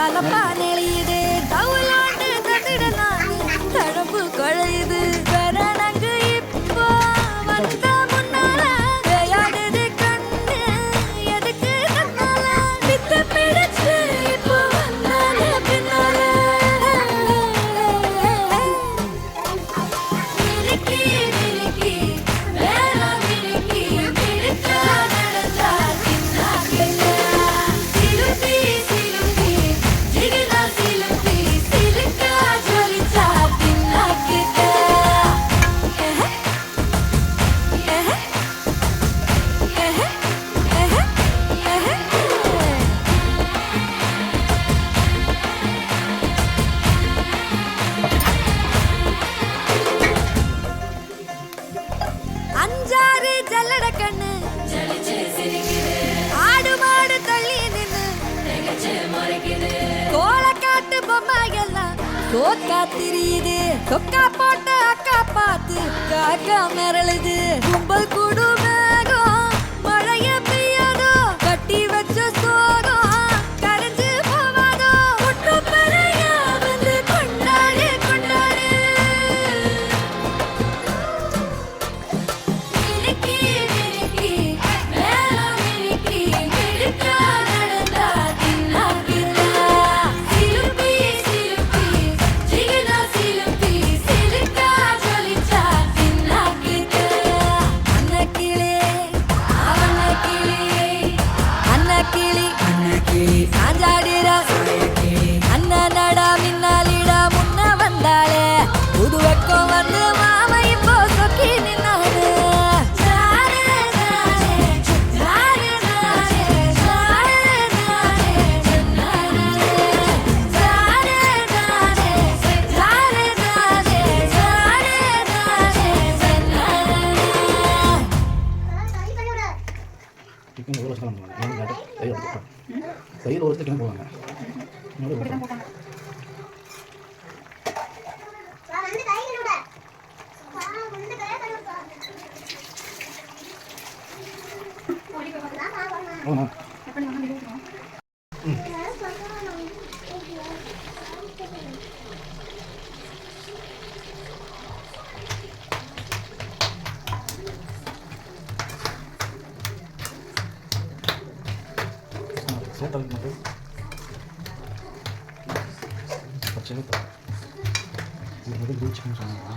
தலப்பா நெளியுது தவுலாண்டு தட்டிடலாம் தழம்பு குழையுது பெறனங்கு இப்போ வந்த முன்னால விளையாடுது கண்ணு எதுக்கு தன்னால வித்து பிடிச்சு இப்போ வந்தால பின்னால மினுக்கி மினுக்கி வேற மினுக்கி மினுக்கா நடந்தா சின்ன பிள்ளை சிலுப்பி சிலுப்பி ஜிகினா சிலுப்பி சிலுக்கா ஜொலிச்சா சின்ன கிட்ட அஞ்சாறு ஜல்லட கண்ணு ஆடு மாடு தள்ளி நின்னு கோலக்காட்டு பொம்மை எல்லாம் சோக்கா திரியுது சொக்கா போட்ட அக்கா பார்த்து காக்கா மிரளுது கும்பல் கூடு மேகம் மழைய பெய்யாதோ கட்டி வச்ச சோகம் கரைஞ்சு போவாதோ முட்டு பெறையா வந்து கொண்டாடு கொண்டாடு மினுக்கி மினுக்கி மேல மினுக்கி மினுக்கா நடந்தா தின்னா கிட்டா சிலுப்பி சிலுப்பி ஜிகினா சிலுப்பி சிலுக்கா ஜொலிச்சா தின்னா கிட்டா அன்னக்கிளி அன்னக்கிளி சாஞ்சாடிரா அண்ணனடா மின்னாலிடா முன்ன வந்தாளே புது வெக்கம் வந்து மாமா இப்போ சொக்கி நின்னாரு ஜாரே ஜாரே ஜாரே ஜாரே ஜாரே ஜாரே ஜன்னாரே ஜாரே ஜாரே ஜாரே ஜாரே ஜாரே ஜாரே ஜன்னாரே சிக்கன் எவ்வளோ ஸ்மெல் பண்ணுவாங்க கையில் ஒரு சிக்கன் போவாங்க சேர்த்து மட்டும் பச்சை இது வந்து ப்ளூ சிக்கன் சொன்னாங்க